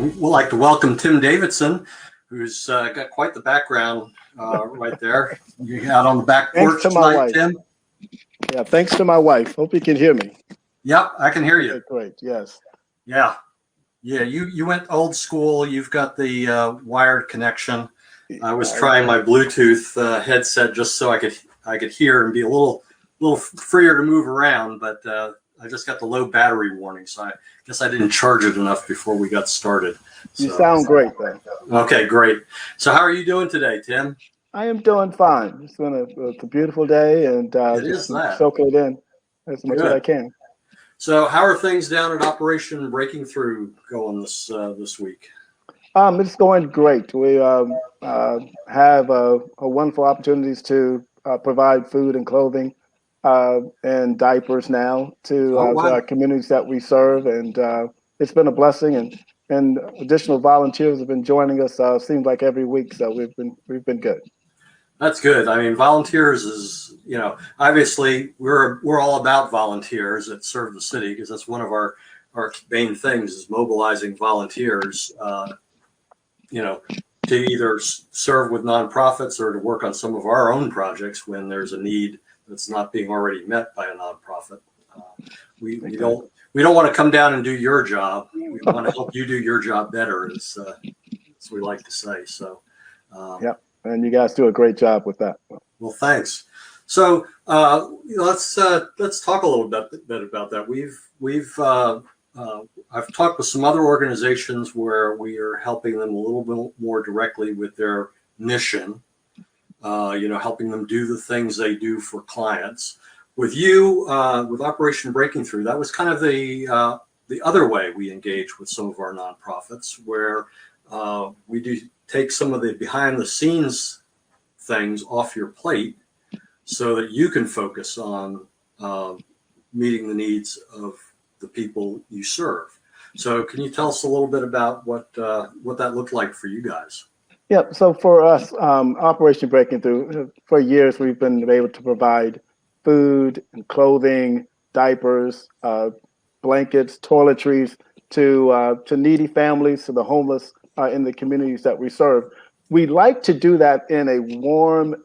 We'd like to welcome Tim Davidson, who's got quite the background right there. You're out on the back porch tonight, Tim. Yeah, thanks to my wife. Hope you can hear me. Yep, I can hear you. Okay, great, yes. Yeah. You went old school. You've got the wired connection. I was trying my Bluetooth headset just so I could hear and be a little freer to move around, but I just got the low battery warning, so I guess I didn't charge it enough before we got started. You sound great, though. Okay, great. So how are you doing today, Tim? I am doing fine. It's been a beautiful day, and just soaking it in as much as I can. So how are things down at Operation Breaking Through going this week? It's going great. We have wonderful opportunities to provide food and clothing and diapers now to our communities that we serve, and it's been a blessing. And additional volunteers have been joining us. Seems like every week, so we've been good. That's good. I mean, volunteers is, obviously we're all about volunteers that serve the city, because that's one of our main things is mobilizing volunteers, to either serve with nonprofits or to work on some of our own projects when there's a need that's not being already met by a nonprofit. We don't want to come down and do your job. We want to help you do your job better, as we like to say. So, yeah. And you guys do a great job with that. Well, thanks. So let's talk a little bit about that. I've talked with some other organizations where we are helping them a little bit more directly with their mission. Helping them do the things they do for clients. With you, with Operation Breaking Through, that was kind of the other way we engage with some of our nonprofits, where we do take some of the behind the scenes things off your plate so that you can focus on meeting the needs of the people you serve. So can you tell us a little bit about what that looked like for you guys? Yeah, so for us, Operation Breaking Through, for years we've been able to provide food and clothing, diapers, blankets, toiletries to needy families, to the homeless in the communities that we serve. We like to do that in a warm,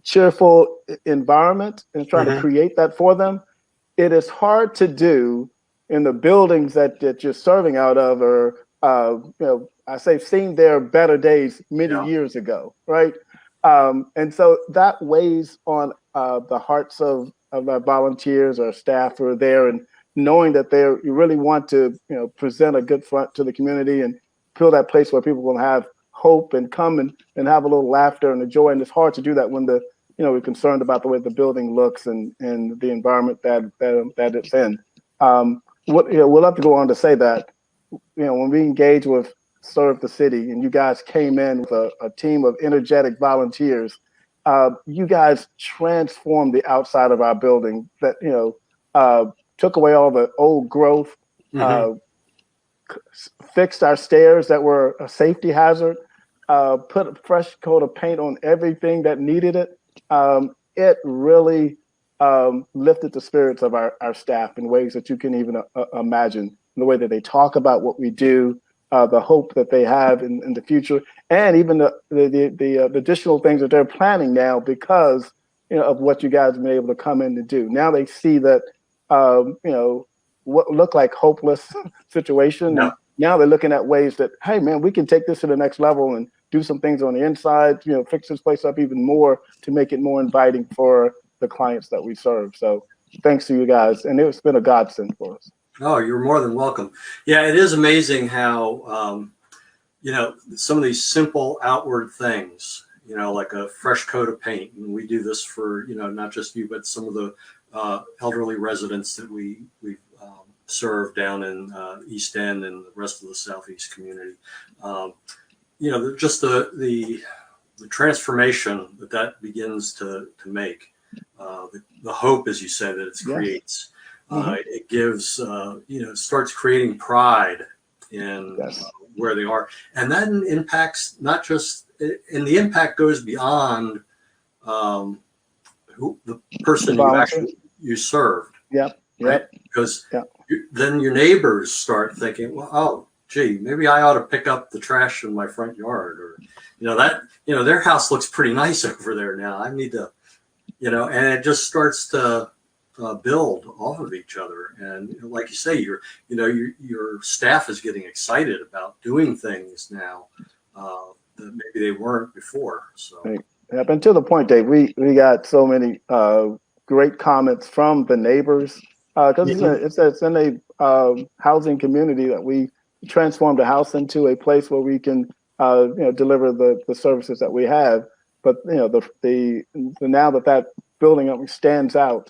cheerful environment and try to create that for them. It is hard to do in the buildings that you're serving out of, or I say seen their better days many years ago, right? And so that weighs on the hearts of our volunteers, our staff who are there, and knowing that you really want to present a good front to the community and feel that place where people will have hope and come and have a little laughter and a joy. And it's hard to do that when we're concerned about the way the building looks and the environment that it's in. We'll have to go on to say that when we engage with Serve the City, and you guys came in with a team of energetic volunteers, you guys transformed the outside of our building. That took away all the old growth, fixed our stairs that were a safety hazard, put a fresh coat of paint on everything that needed it. It really lifted the spirits of our staff in ways that you can even imagine, in the way that they talk about what we do, the hope that they have in the future, and even the additional things that they're planning now because of what you guys have been able to come in to do. Now they see that what looked like hopeless situation. Yeah. Now they're looking at ways that, hey man, we can take this to the next level and do some things on the inside, fix this place up even more to make it more inviting for the clients that we serve. So thanks to you guys. And it's been a godsend for us. Oh, you're more than welcome. Yeah, it is amazing how, some of these simple outward things, like a fresh coat of paint. And we do this for, not just you, but some of the elderly residents that we serve down in East End and the rest of the Southeast community. Just the transformation that begins to make, the hope, as you said, that it creates. It gives, starts creating pride in where they are. And that impacts not just, and the impact goes beyond the person you served. Yeah. Right? Because then your neighbors start thinking, well, oh, gee, maybe I ought to pick up the trash in my front yard, or their house looks pretty nice over there now. I need to, and it just starts to build off of each other. And like you say, your staff is getting excited about doing things now that maybe they weren't before. So. Right. Yep. And to the point, Dave, we got so many great comments from the neighbors because it's in a housing community that we transformed a house into a place where we can deliver the services that we have. But now that building stands out,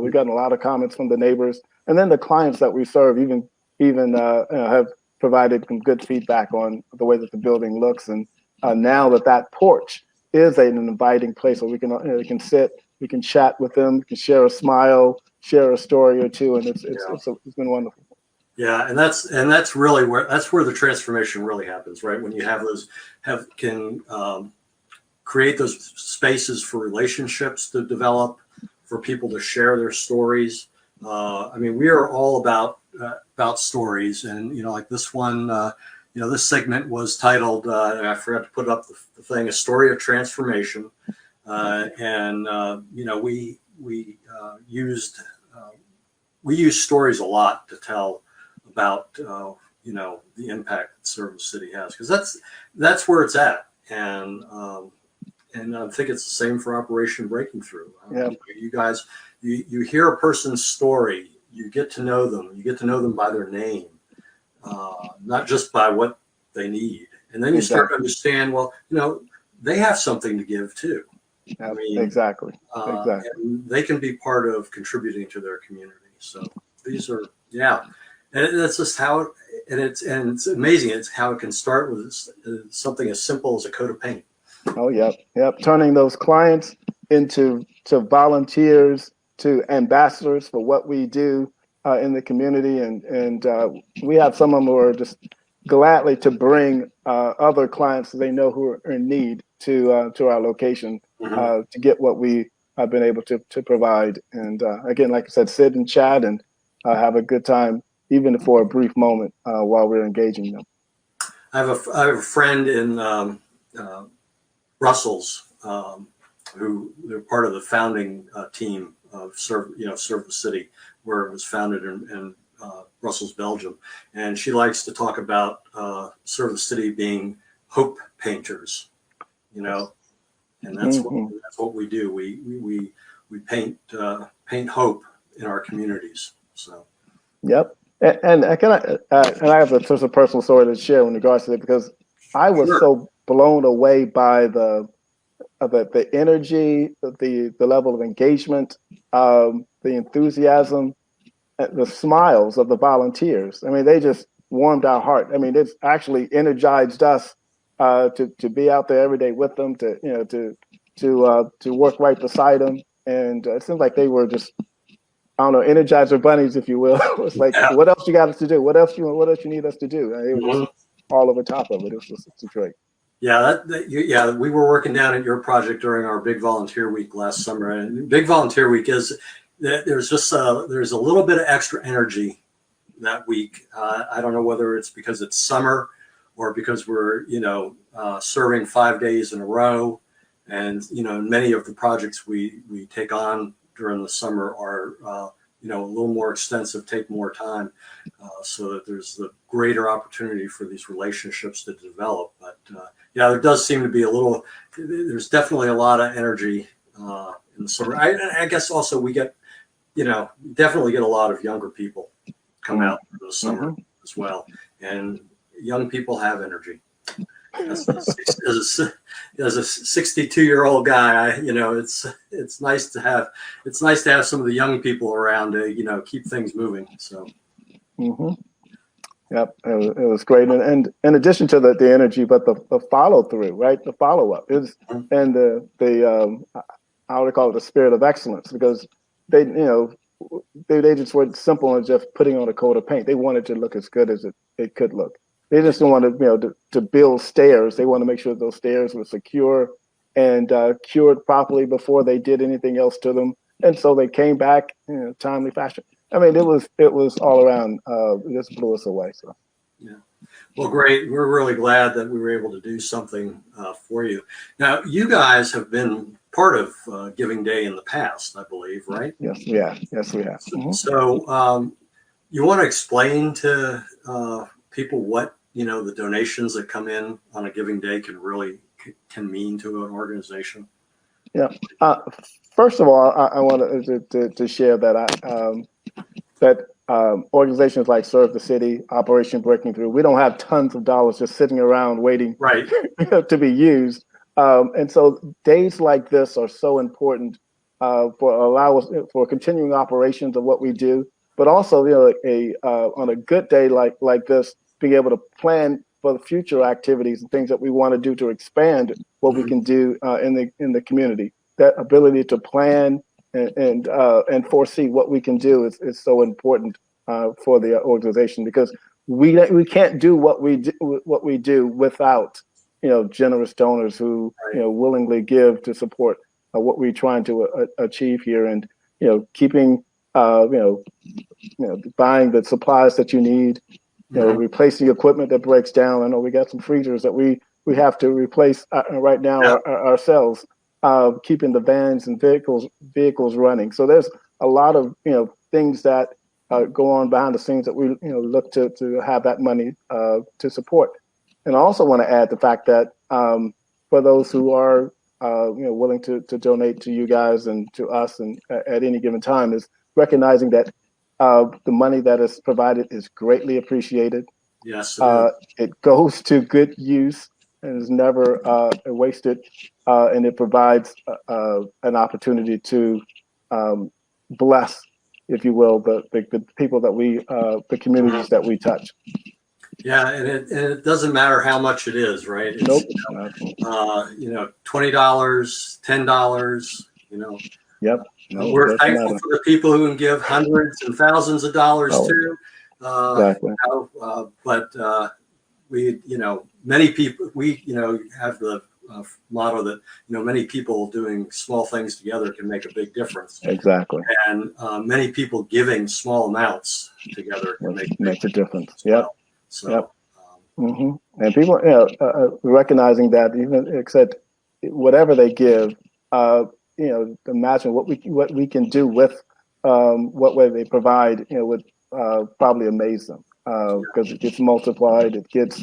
we've gotten a lot of comments from the neighbors, and then the clients that we serve even have provided some good feedback on the way that the building looks. And now that porch is an inviting place where we can sit, we can chat with them, we can share a smile, share a story or two, and it's been wonderful. Yeah, and that's really where the transformation really happens, right? When you can create those spaces for relationships to develop, for people to share their stories. I mean, we are all about stories, and like this one. This segment was titled, I forgot to put up the thing, A Story of Transformation. We use stories a lot to tell about, the impact that Service City has, because that's where it's at. And I think it's the same for Operation Breaking Through. Yeah. You guys, you hear a person's story, you get to know them by their name. Not just by what they need. And then you start to understand, well, they have something to give too. I mean, exactly. And they can be part of contributing to their community. So these are, and that's just how, and it's amazing. It's how it can start with something as simple as a coat of paint. Oh, yep. Turning those clients into volunteers, to ambassadors for what we do in the community, and we have some of them who are just gladly to bring other clients they know who are in need to our location to get what we have been able to provide. And again, like I said, sit and chat and have a good time, even for a brief moment while we're engaging them. I have a friend in Brussels who they're part of the founding team of Serve the City, where it was founded in Brussels, Belgium. And she likes to talk about Serve the City being hope painters, and that's what we do. We paint hope in our communities. So. Yep. And I have a sort of personal story to share in regards to it, because I was so blown away by the energy, the level of engagement, the enthusiasm, the smiles of the volunteers. I mean, they just warmed our heart. I mean, it's actually energized us to be out there every day with them, to work right beside them. And it seems like they were just, I don't know, Energizer bunnies, if you will. It was like, what else you got us to do? What else you need us to do? And they were just all over top of it. It's great. Yeah, we were working down at your project during our Big Volunteer Week last summer, and Big Volunteer Week is there's a little bit of extra energy that week. I don't know whether it's because it's summer or because we're serving 5 days in a row, and many of the projects we take on during the summer are a little more extensive, take more time, so that there's the greater opportunity for these relationships to develop. But there does seem to be there's definitely a lot of energy in the summer. I guess also we get, definitely get a lot of younger people come out for the summer as well. And young people have energy. As a 62-year-old guy, it's nice to have some of the young people around to keep things moving. So. Yep, it was great, and in addition to the energy, but the follow through, right? The follow up is, and the I would call it the spirit of excellence, because they just weren't simple as just putting on a coat of paint. They wanted to look as good as it could look. They just didn't want to build stairs. They want to make sure those stairs were secure and cured properly before they did anything else to them. And so they came back in a timely fashion. I mean, it was all around. It just blew us away. So. Yeah. Well, great. We're really glad that we were able to do something for you. Now, you guys have been part of Giving Day in the past, I believe, right? Yes, yeah. Yes, we have. So you want to explain to people what, the donations that come in on a Giving Day can mean to an organization? Yeah. First of all, I want to share that organizations like Serve the City, Operation Breaking Through, we don't have tons of dollars just sitting around waiting right. to be used. And so days like this are so important for continuing operations of what we do, but also on a good day like this, being able to plan for the future activities and things that we want to do to expand what we can do in the community. That ability to plan and foresee what we can do is so important for the organization, because we can't do what we do without generous donors who willingly give to support what we're trying to achieve here, and keeping buying the supplies that you need, replacing equipment that breaks down. I know we got some freezers that we have to replace right now ourselves. Keeping the vans and vehicles running. So there's a lot of things that go on behind the scenes that we look to have that money to support. And I also want to add the fact that for those who are willing to donate to you guys and to us and at any given time, is recognizing that the money that is provided is greatly appreciated. Yes, it goes to good use and is never wasted, and it provides an opportunity to bless, if you will, the people that the communities that we touch. Yeah, and it doesn't matter how much it is, right? It's, nope. $20, $10. Yep. No, we're thankful for the people who can give hundreds and thousands of dollars too. Exactly. But we, many people, we, have the motto that, many people doing small things together can make a big difference. Exactly. And many people giving small amounts together can make a difference. Yep. Well. So, yep. And people, recognizing that even except whatever they give, imagine what we can do with what way they provide, would probably amaze them, because it gets multiplied, it gets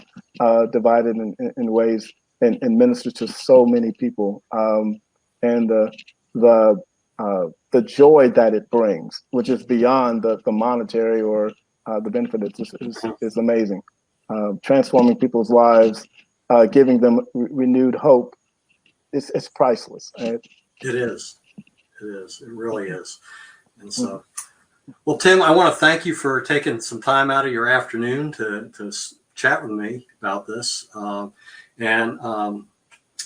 divided in ways and ministers to so many people, and the joy that it brings, which is beyond the monetary or the benefit, is amazing. Transforming people's lives, giving them renewed hope, it's priceless. Right? It is. It really is. And so, well, Tim, I want to thank you for taking some time out of your afternoon to chat with me about this. And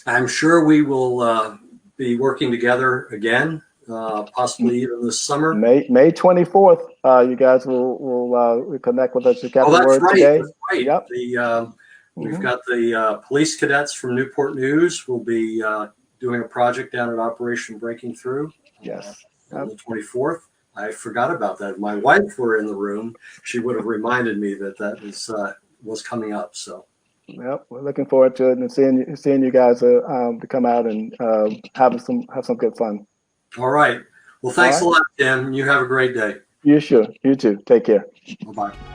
I'm sure we will be working together again, possibly even this summer. May 24th, you guys will connect with us. You got the word right. today. That's right. Yep. We've got the police cadets from Newport News will be doing a project down at Operation Breaking Through. Yes. On the 24th. I forgot about that. If my wife were in the room, she would have reminded me that was coming up. So. Yep, we're looking forward to it and seeing you guys to come out and have some good fun. All right. Well, thanks a lot, Tim. You have a great day. You too. Take care. Bye-bye.